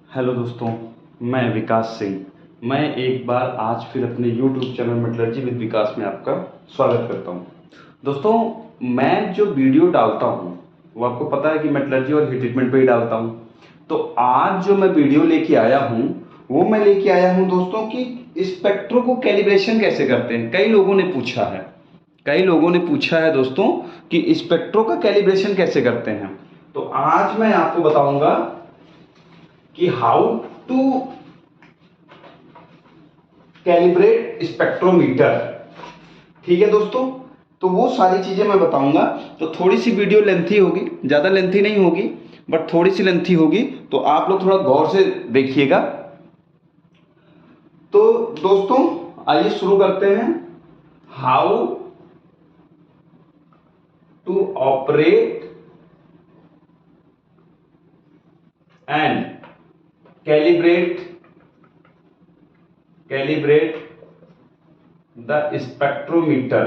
Hello दोस्तों, मैं विकास सिंह। मैं एक बार आज फिर अपने YouTube चैनल मेटलर्जी विद विकास में आपका स्वागत करता हूं। दोस्तों, मैं जो वीडियो डालता हूं वो आपको पता है कि मेटलर्जी और हीट ट्रीटमेंट पे ही डालता हूं। तो आज जो मैं वीडियो लेके आया हूं वो मैं लेके आया हूं दोस्तों कि स्पेक्ट्रो को कैलिब्रेशन कैसे करते हैं। कई लोगों ने पूछा है दोस्तों कि स्पेक्ट्रो का कैलिब्रेशन कैसे करते हैं। तो आज मैं आपको बताऊंगा कि हाउ टू कैलिब्रेट स्पेक्ट्रोमीटर। ठीक है दोस्तों, तो वो सारी चीजें मैं बताऊंगा। तो थोड़ी सी वीडियो लेंथी होगी, ज्यादा लेंथी नहीं होगी बट थोड़ी सी लेंथी होगी, तो आप लोग थोड़ा गौर से देखिएगा। तो दोस्तों आइए शुरू करते हैं। How to operate and calibrate the spectrometer.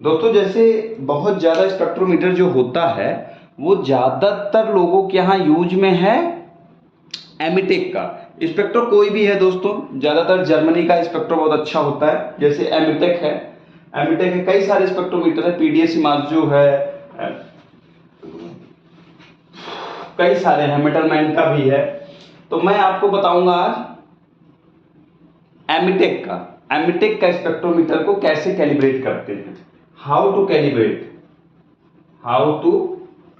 दोस्तों जैसे बहुत ज्यादा स्पेक्ट्रोमीटर जो होता है वो ज्यादातर लोगों के यहाँ यूज में है एमिटेक का स्पेक्ट्रो। कोई भी है दोस्तों, ज्यादातर जर्मनी का स्पेक्ट्रो बहुत अच्छा होता है, जैसे एमिटेक है। कई सारे स्पेक्ट्रोमीटर है, पीडीएस जो है, कई सारे हैं, मेटलमैन का भी है। तो मैं आपको बताऊंगा आज एमिटेक का स्पेक्ट्रोमीटर को कैसे कैलिब्रेट करते हैं। How to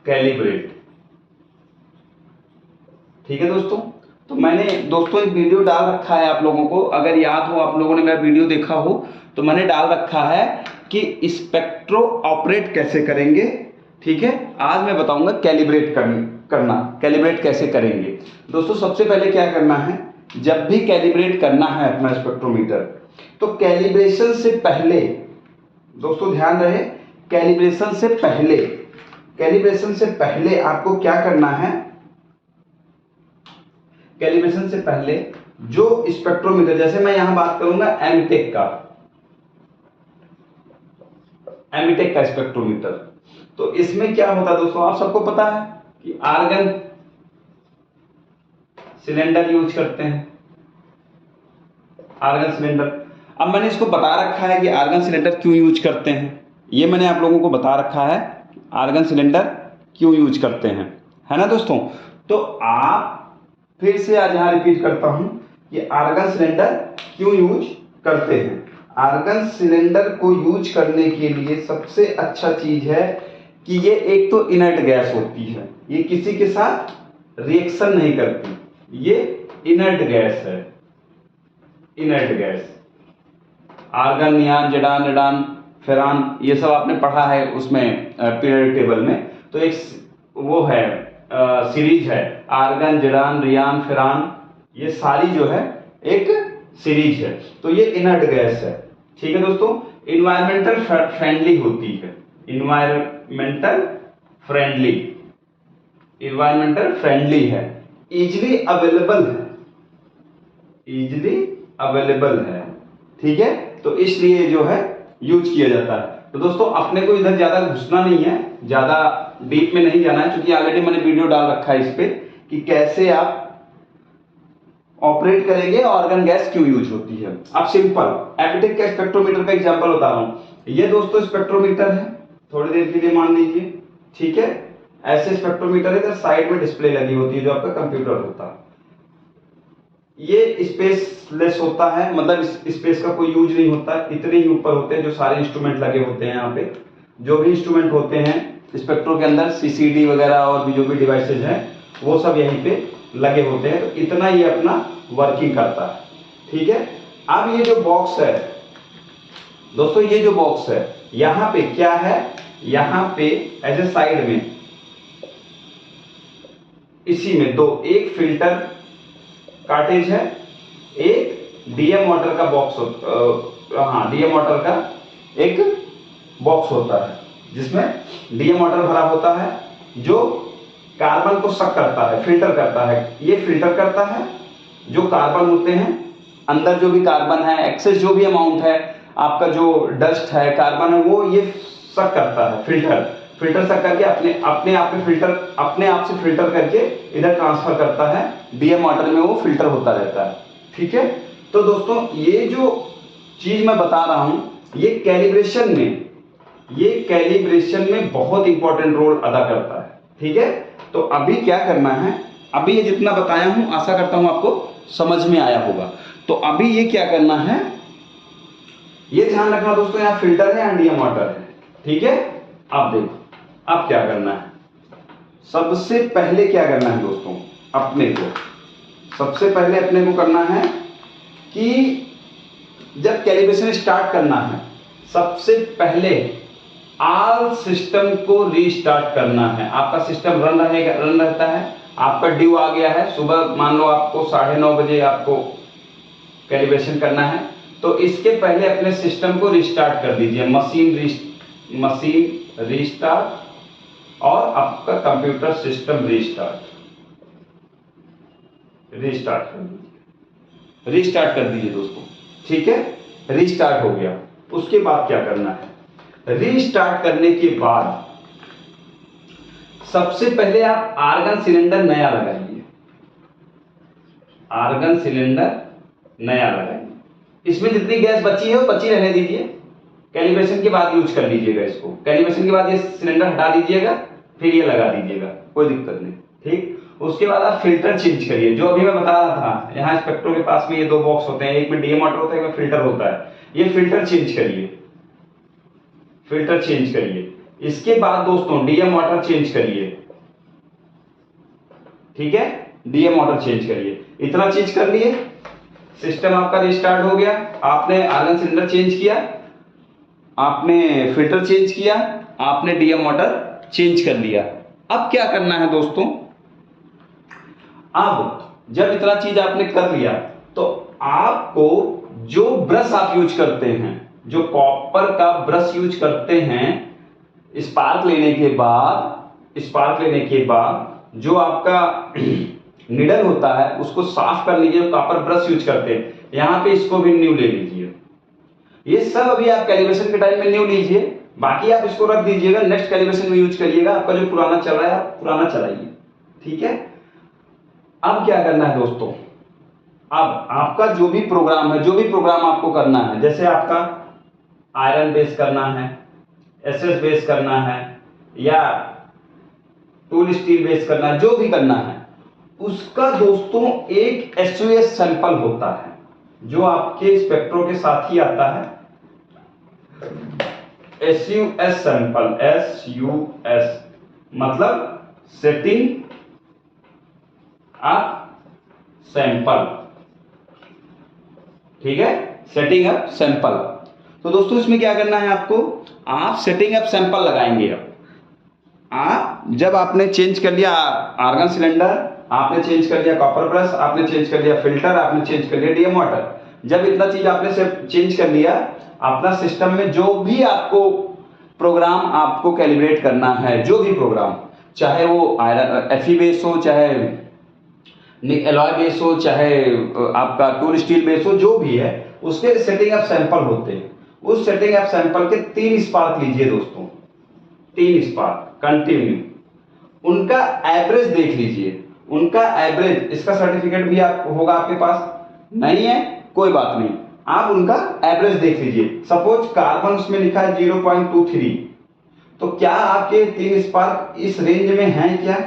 calibrate. ठीक है दोस्तों, तो मैंने दोस्तों एक वीडियो डाल रखा है आप लोगों को, अगर याद हो, आप लोगों ने मेरा वीडियो देखा हो तो मैंने डाल रखा है कि स्पेक्ट्रो ऑपरेट कैसे करेंगे। ठीक है, आज मैं बताऊंगा कैलिब्रेट कैलिब्रेट कैसे करेंगे। दोस्तों सबसे पहले क्या करना है, जब भी कैलिब्रेट करना है अपना स्पेक्ट्रोमीटर, तो कैलिब्रेशन से पहले दोस्तों ध्यान रहे, कैलिब्रेशन से पहले आपको क्या करना है। कैलिब्रेशन से पहले जो स्पेक्ट्रोमीटर, जैसे मैं यहां बात करूंगा एमिटेक का स्पेक्ट्रोमीटर, तो इसमें क्या होता है दोस्तों, आप सबको पता है कि आर्गन सिलेंडर यूज करते हैं। आर्गन सिलेंडर, अब मैंने इसको बता रखा है कि आर्गन सिलेंडर क्यों यूज करते हैं, ये मैंने आप लोगों को बता रखा है आर्गन सिलेंडर क्यों यूज करते हैं, है ना दोस्तों। तो आप फिर से आज यहां रिपीट करता हूं कि आर्गन सिलेंडर क्यों यूज करते हैं। आर्गन सिलेंडर को यूज करने के लिए सबसे अच्छा चीज है कि ये एक तो इनर्ट गैस होती है, ये किसी के साथ रिएक्शन नहीं करती, ये इनर्ट गैस है। आर्गन, नियान, जडान, रेडान, फेरान, ये सब आपने पढ़ा है उसमें पीरियड टेबल में। तो एक वो है सीरीज है, आर्गन, जडान, रियान, फेरान, ये सारी जो है एक सीरीज है। तो ये इनर्ट गैस है। ठीक है दोस्तों, इन्वायरमेंटल फ्रेंडली होती है, इन्वायरमेंटल फ्रेंडली है, इजिली अवेलेबल है। ठीक है, तो इसलिए जो है यूज किया जाता है। तो दोस्तों अपने को इधर ज्यादा घुसना नहीं है, ज्यादा डीप में नहीं जाना है, क्योंकि ऑलरेडी मैंने वीडियो डाल रखा है इस पे कि कैसे आप ऑपरेट करेंगे, ऑर्गन गैस क्यों यूज होती है। अब सिंपल एमिटेक का स्पेक्ट्रोमीटर का एग्जांपल बता रहा हूं। ये दोस्तों स्पेक्ट्रोमीटर है, थोड़ी देर के लिए मान लीजिए। ठीक है, ऐसे स्पेक्ट्रोमीटर है, इधर साइड में डिस्प्ले लगी होती है जो आपका कंप्यूटर होता है। ये स्पेसलेस होता है, मतलब स्पेस का कोई यूज नहीं होता, इतने ही ऊपर होते हैं जो सारे इंस्ट्रूमेंट लगे होते हैं। यहाँ पे जो भी इंस्ट्रूमेंट होते हैं स्पेक्ट्रो के अंदर, सीसीडी वगैरह और भी जो भी डिवाइसेज हैं वो सब यहीं पे लगे होते हैं। तो इतना ही अपना वर्किंग करता है। ठीक है, अब ये जो बॉक्स है दोस्तों, ये जो बॉक्स है यहाँ पे क्या है, यहाँ पे ऐसे साइड में इसी में दो, एक फिल्टर कार्टेज है, एक डीएम वाटर का बॉक्स डीएम वाटर का एक बॉक्स होता है, जिसमें डीएम वाटर भरा होता है जो कार्बन को सक करता है, फिल्टर करता है। ये फिल्टर करता है जो कार्बन होते हैं अंदर, जो भी कार्बन है, एक्सेस जो भी अमाउंट है आपका, जो डस्ट है, कार्बन है, वो ये सक करता है, फिल्टर फिल्टर तक करके अपने आप से फिल्टर करके इधर ट्रांसफर करता है, डीएम वाटर में वो फिल्टर होता रहता है। ठीक है, तो दोस्तों ये जो चीज मैं बता रहा हूं ये कैलिब्रेशन में बहुत इंपॉर्टेंट रोल अदा करता है। ठीक है, तो अभी क्या करना है, अभी ये जितना बताया हूं आशा करता हूं आपको समझ में आया होगा। तो अभी ये क्या करना है, ये ध्यान रखना दोस्तों, यहाँ फिल्टर है, यहाँ डीएम वाटर है। ठीक है, अब देखो अब क्या करना है, सबसे पहले क्या करना है दोस्तों, सबसे पहले अपने को करना है कि जब कैलिब्रेशन स्टार्ट करना है, सबसे पहले ऑल सिस्टम को रीस्टार्ट करना है। आपका सिस्टम रन रहता है, आपका ड्यू आ गया है, सुबह मान लो आपको 9:30 बजे आपको कैलिब्रेशन करना है, तो इसके पहले अपने सिस्टम को रिस्टार्ट कर दीजिए, मशीन रीस्टार्ट और आपका कंप्यूटर सिस्टम रीस्टार्ट कर दीजिए दोस्तों। ठीक है, रीस्टार्ट हो गया। उसके बाद क्या करना है, रीस्टार्ट करने के बाद सबसे पहले आप आर्गन सिलेंडर नया लगाइए, इसमें जितनी गैस बची है वो बची रहने दीजिए, कैलिब्रेशन के बाद यूज कर लीजिएगा इसको। कैलिब्रेशन के बाद ये सिलेंडर हटा दीजिएगा, फिर ये लगा दीजिएगा, कोई दिक्कत नहीं। ठीक, उसके बाद आप फिल्टर चेंज करिए, जो अभी मैं बता रहा था, यहाँ स्पेक्ट्रो के पास में ये 2 बॉक्स होते हैं, एक में डीएम वाटर होता है, एक में फिल्टर होता है। ये फिल्टर चेंज करिए। इसके बाद दोस्तों डीएम वाटर चेंज करिए। ठीक है, डीएम वाटर चेंज करिए। इतना चेंज कर लिए, सिस्टम आपका रिस्टार्ट हो गया, आपने आर्गन सिलेंडर चेंज किया, आपने फिल्टर चेंज किया, आपने डीएम वाटर चेंज कर लिया। अब क्या करना है दोस्तों, अब जब इतना चीज आपने कर लिया तो आपको जो ब्रश आप यूज करते हैं, जो कॉपर का ब्रश यूज करते हैं, स्पार्क लेने के बाद जो आपका निडल होता है उसको साफ कर लीजिए, कॉपर ब्रश यूज करते हैं, यहां पे इसको भी न्यू ले लीजिए। ये सब अभी आप कैलिब्रेशन के टाइम में न्यू लीजिए, बाकी आप इसको रख दीजिएगा, नेक्स्ट कैलिब्रेशन में यूज करिएगा। आपका जो पुराना चल रहा है आप पुराना चलाइए। ठीक है, अब क्या करना है दोस्तों, अब आपका जो भी प्रोग्राम आपको करना है, जैसे आपका आयरन बेस करना है, एसएस बेस करना है, या टूल स्टील बेस करना है, जो भी करना है, उसका दोस्तों एक एसयूएस सैंपल होता है जो आपके स्पेक्ट्रो के साथ ही आता है। एसयूएस सैंपल, एसयूएस मतलब सेटिंग अप सैंपल। ठीक है, सेटिंग अप सैंपल। तो दोस्तों इसमें क्या करना है आपको, आप सेटिंग अप सैंपल लगाएंगे। अब आप जब आपने चेंज कर लिया आर्गन सिलेंडर, आपने चेंज कर लिया कॉपर ब्रश, आपने चेंज कर लिया फिल्टर, आपने चेंज कर लिया डीएम वाटर, जब इतना चीज आपने चेंज कर लिया, अपना सिस्टम में जो भी आपको प्रोग्राम आपको कैलिब्रेट करना है, जो भी प्रोग्राम, चाहे वो एफई बेस हो, चाहे एलॉय बेस हो, चाहे आपका टूल स्टील बेस हो, जो भी है, उसके सेटिंग अप सैंपल होते हैं। उस सेटिंग अप सैंपल के 3 स्पार्क लीजिए दोस्तों, 3 स्पार्क कंटिन्यू, उनका एवरेज देख लीजिए, उनका एवरेज, इसका सर्टिफिकेट भी होगा आपके पास, नहीं है कोई बात नहीं, आप उनका एवरेज देख लीजिए। सपोज कार्बन उसमें लिखा है 0.23, तो क्या आपके 3 स्पार्क इस रेंज में हैं? क्या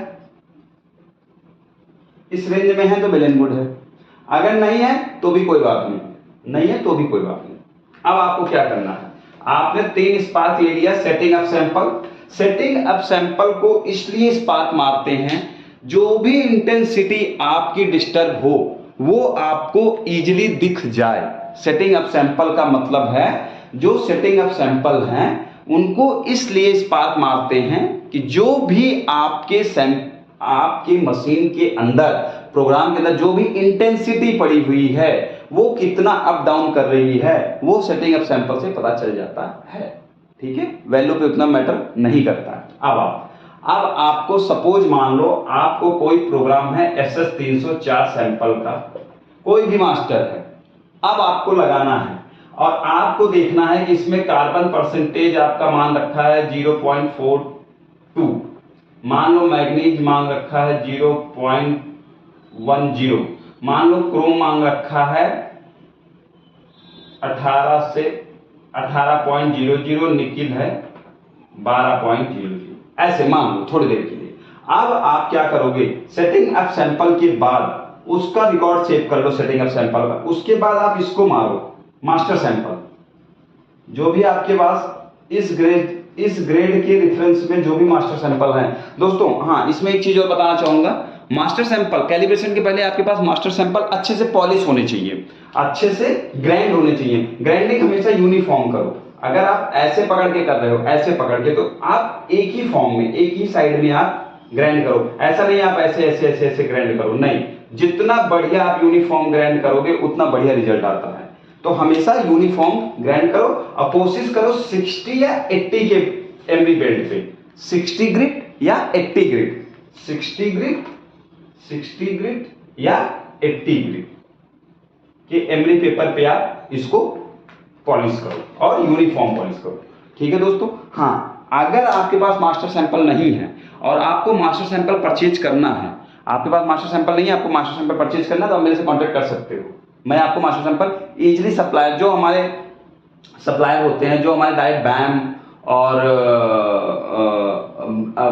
इस रेंज में है तो वेल एंड गुड है, अगर नहीं है तो भी कोई बात नहीं, अब आपको क्या करना है, आपने 3 स्पार्क ले लिया, सेटिंग अप सैंपल को इसलिए स्पार्क मारते हैं, जो भी इंटेंसिटी आपकी डिस्टर्ब हो वो आपको इजीली दिख जाए। सेटिंग अप सैंपल का मतलब है, जो सेटिंग अप सैंपल हैं उनको इसलिए स्पार्क मारते हैं कि जो भी आपके मशीन के अंदर, प्रोग्राम के अंदर जो भी इंटेंसिटी पड़ी हुई है, वो कितना अप डाउन कर रही है, वो सेटिंग अप सैंपल से पता चल जाता है। ठीक है, वैल्यू पे उतना मैटर नहीं करता है। अब आपको सपोज मान लो आपको कोई प्रोग्राम है SS 304 सैंपल का, कोई भी मास्टर है, अब आपको लगाना है और आपको देखना है कि इसमें कार्बन परसेंटेज आपका मान रखा है 0.4 2। मान लो मैग्नीज मांग रखा है 0.10। मान लो क्रोम मांग रखा है 18 से 18.00, निकिल है 12.00, ऐसे मान लो थोड़ी देर के लिए। अब आप क्या करोगे, सेटिंग अप सैंपल के बाद उसका रिकॉर्ड सेव कर लो, सेटिंग अप सैंपल का। उसके बाद आप इसको मारो मास्टर सैंपल, जो भी आपके पास इस ग्रेड के रेफरेंस में जो भी मास्टर सैंपल हैं दोस्तों। हाँ, इसमें एक चीज और बताना चाहूंगा, मास्टर सैंपल कैलिब्रेशन के पहले आपके पास मास्टर सैंपल अच्छे से पॉलिश होने चाहिए, अच्छे से ग्राइंड होने चाहिए। ग्राइंडिंग हमेशा यूनिफॉर्म करो। अगर आप ऐसे पकड़ के कर रहे हो, ऐसे पकड़ के, तो आप एक ही फॉर्म में, एक ही साइड में आप ग्राइंड करो। ऐसा नहीं आप ऐसे ऐसे ऐसे ऐसे ग्राइंड करो, नहीं। जितना बढ़िया आप यूनिफॉर्म ग्राइंड करोगे उतना बढ़िया रिजल्ट आता है। तो हमेशा यूनिफॉर्म ग्राइंड करो और कोशिश करो 60 या 80 के एमरी बेल्ट पे, 60 ग्रिट या 80 ग्रिट, 60 ग्रिट या 80 ग्रिट के एमरी पेपर पे आप इसको पॉलिश करो और यूनिफॉर्म पॉलिश करो। ठीक है दोस्तों। हाँ, अगर आपके पास मास्टर सैंपल नहीं है और आपको मास्टर सैंपल परचेज करना है, आपके पास मास्टर सैंपल नहीं है, आपको मास्टर सैंपल परचेज करना है, तो आप मेरे से कांटेक्ट कर सकते हो। मैं आपको मास्टर सैंपल इजीली सप्लायर, जो हमारे सप्लायर होते हैं, जो हमारे डायरेक्ट बैम और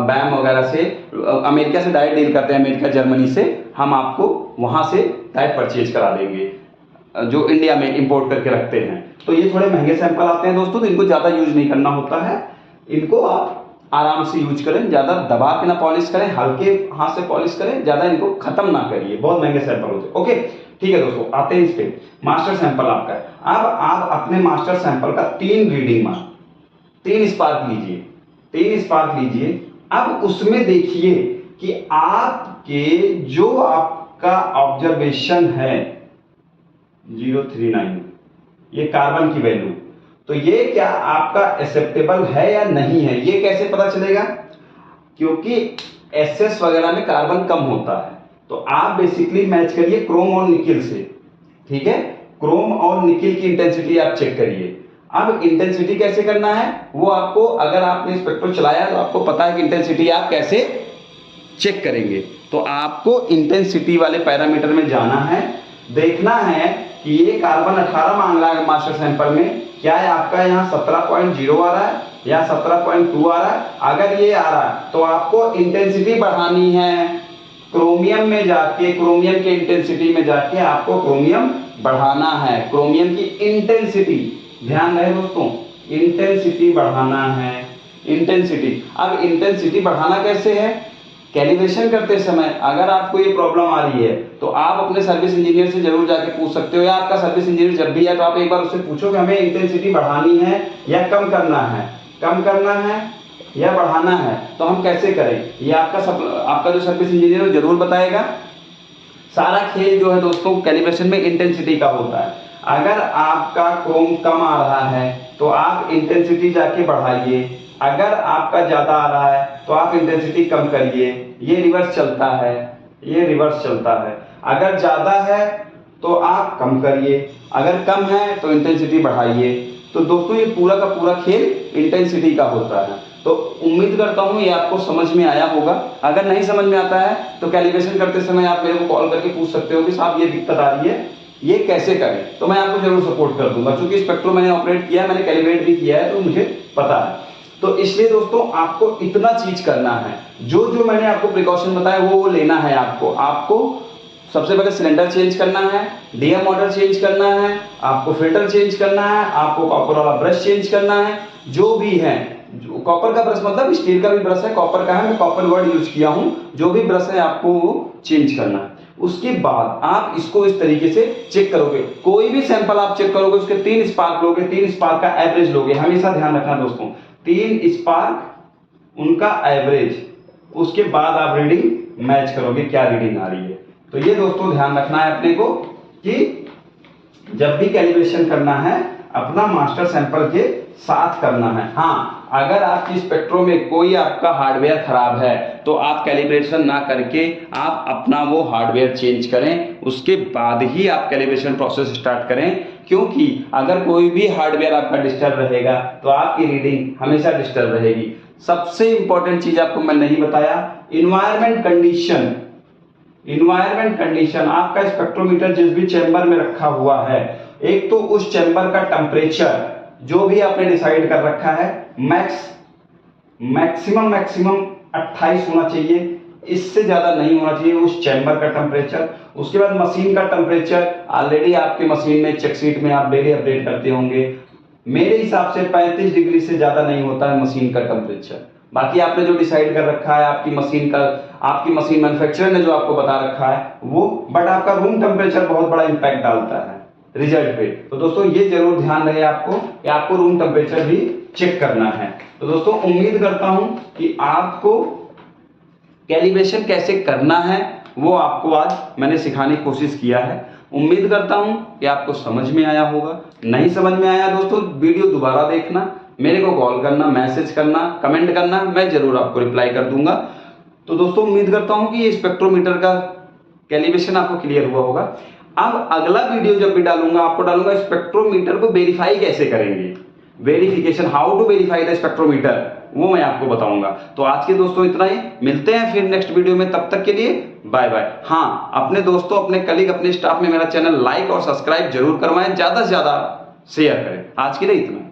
बैम वगैरह से, अमेरिका से डायरेक्ट डील करते हैं, अमेरिका जर्मनी से, हम आपको वहां से डायरेक्ट परचेज करा देंगे, जो इंडिया में इंपोर्ट करके रखते हैं। तो ये थोड़े महंगे सैंपल आते हैं दोस्तों, तो इनको ज़्यादा यूज नहीं करना होता है। इनको आप आराम से यूज करें, ज़्यादा दबा के ना पॉलिश करें, हल्के हाथ से पॉलिश करें, ज़्यादा इनको खत्म ना करिए, बहुत महंगे सैंपल होते हैं। ओके, ठीक है दोस्तों, आते हैं इस पे। मास्टर सैंपल आपका है। अब आप अपने मास्टर सैंपल का 3 रीडिंग मार, 3 स्पार्क लीजिए, 3 स्पार्क लीजिए। अब उसमें देखिए कि आपके जो आपका ऑब्जर्वेशन है 039, ये कार्बन की वैल्यू, तो ये क्या आपका एक्सेप्टेबल है या नहीं है, ये कैसे पता चलेगा? क्योंकि एसएस वगैरह में कार्बन कम होता है। तो आप बेसिकली मैच करिए क्रोम और निकिल से, ठीक है। क्रोम और निकिल की इंटेंसिटी आप चेक करिए। अब इंटेंसिटी कैसे करना है वो आपको, अगर आपने स्पेक्ट्रो चलाया तो आपको पता है कि इंटेंसिटी आप कैसे चेक करेंगे। तो आपको इंटेंसिटी वाले पैरामीटर में जाना है, देखना है कि ये कार्बन 18 मांग रहा है मास्टर सैंपल में, क्या है आपका यहाँ 17.0 आ रहा है या 17.2 आ रहा है। अगर ये आ रहा है तो आपको इंटेंसिटी बढ़ानी है, क्रोमियम में जाके, क्रोमियम के इंटेंसिटी में जाके आपको क्रोमियम बढ़ाना है, क्रोमियम की इंटेंसिटी, ध्यान रहे दोस्तों, इंटेंसिटी बढ़ाना है, इंटेंसिटी। अब इंटेंसिटी बढ़ाना कैसे है? कैलिब्रेशन करते समय अगर आपको ये प्रॉब्लम आ रही है तो आप अपने सर्विस इंजीनियर से जरूर जाके पूछ सकते हो, या आपका सर्विस इंजीनियर जब भी है तो आप एक बार उससे पूछो कि हमें इंटेंसिटी बढ़ानी है या कम करना है, कम करना है या बढ़ाना है, तो हम कैसे करें। ये आपका जो सर्विस इंजीनियर है जरूर बताएगा। सारा खेल जो है दोस्तों कैलिब्रेशन में इंटेंसिटी का होता है। अगर आपका क्रोम कम आ रहा है तो आप इंटेंसिटी जाके बढ़ाइए, अगर आपका ज्यादा आ रहा है तो आप इंटेंसिटी कम करिए। ये रिवर्स चलता है, ये रिवर्स चलता है। अगर ज्यादा है तो आप कम करिए, अगर कम है तो इंटेंसिटी बढ़ाइए। तो दोस्तों ये पूरा का पूरा खेल इंटेंसिटी का होता है। तो उम्मीद करता हूँ ये आपको समझ में आया होगा। अगर नहीं समझ में आता है तो कैलिब्रेशन करते समय आप मेरे को कॉल करके पूछ सकते हो कि साहब ये दिक्कत आ रही है, ये कैसे करें, तो मैं आपको जरूर सपोर्ट कर दूंगा। क्योंकि स्पेक्ट्रो मैंने ऑपरेट किया है, मैंने कैलिब्रेट भी किया है, तो मुझे पता है। तो इसलिए दोस्तों आपको इतना चीज करना है, जो जो मैंने आपको प्रिकॉशन बताया वो लेना है। आपको सबसे पहले सिलेंडर चेंज करना है, डीएम मॉडल चेंज करना है, आपको फिल्टर चेंज करना है, आपको कॉपर वाला ब्रश चेंज करना है, जो भी है। कॉपर का ब्रश मतलब स्टील का भी ब्रश है, कॉपर का है, मैं कॉपर वर्ड यूज किया हूं। जो भी ब्रश है आपको वो चेंज करना है। उसके बाद आप इसको इस तरीके से चेक करोगे। कोई भी सैंपल आप चेक करोगे उसके 3 स्पार्क लोगे, 3 स्पार्क का एवरेज लोगे। हमेशा ध्यान रखना दोस्तों, 3 स्पार्क उनका एवरेज, उसके बाद आप रीडिंग मैच करोगे क्या रीडिंग आ रही है। तो ये दोस्तों ध्यान रखना है अपने को कि जब भी कैलिब्रेशन करना है अपना मास्टर सैंपल के साथ करना है। हाँ, अगर आपकी स्पेक्ट्रो में कोई आपका हार्डवेयर खराब है तो आप कैलिब्रेशन ना करके आप अपना वो हार्डवेयर चेंज करें, उसके बाद ही आप कैलिब्रेशन प्रोसेस स्टार्ट करें। क्योंकि अगर कोई भी हार्डवेयर आपका डिस्टर्ब रहेगा तो आपकी रीडिंग हमेशा डिस्टर्ब रहेगी। सबसे इंपॉर्टेंट चीज आपको मैं नहीं बताया, इन्वायरमेंट कंडीशन। इन्वायरमेंट कंडीशन, आपका स्पेक्ट्रोमीटर जिस भी चैम्बर में रखा हुआ है, एक तो उस चैम्बर का टेम्परेचर जो भी आपने डिसाइड कर रखा है, मैक्सिमम 28 होना चाहिए, इससे ज्यादा नहीं होना चाहिए उस चैम्बर का टेम्परेचर। उसके बाद मशीन का टेम्परेचर, ऑलरेडी आपके मशीन में चेक शीट में आप डेली अपडेट करते होंगे, मेरे हिसाब से 35 डिग्री से ज्यादा नहीं होता है मशीन का टेम्परेचर। बाकी आपने जो डिसाइड कर रखा है आपकी मशीन मैन्युफैक्चरर ने जो आपको बता रखा है वो, बट आपका रूम टेम्परेचर बहुत बड़ा इंपैक्ट डालता है रिजल्ट पे। तो दोस्तों ये जरूर ध्यान रहे आपको कि आपको रूम टेम्परेचर भी चेक करना है। तो दोस्तों उम्मीद करता हूं कि आपको कैलिब्रेशन कैसे करना है वो आपको आज मैंने सिखाने की कोशिश किया है। उम्मीद करता हूं कि आपको समझ में आया होगा। नहीं समझ में आया दोस्तों, वीडियो दोबारा देखना, मेरे को कॉल करना, मैसेज करना, कमेंट करना, मैं जरूर आपको रिप्लाई कर दूंगा। तो दोस्तों उम्मीद करता हूं कि ये स्पेक्ट्रोमीटर का कैलिब्रेशन आपको क्लियर हुआ होगा। अब अगला वीडियो जब भी डालूंगा आपको डालूंगा स्पेक्ट्रोमीटर को वेरीफाई कैसे करेंगे, verification, how to verify the spectrometer, वो मैं आपको बताऊंगा। तो आज के दोस्तों इतना ही, मिलते हैं फिर नेक्स्ट वीडियो में, तब तक के लिए बाय बाय। हाँ, अपने दोस्तों, अपने कलीग, अपने स्टाफ में मेरा चैनल लाइक और सब्सक्राइब जरूर करवाएं, ज्यादा से ज्यादा शेयर करें। आज के लिए इतना।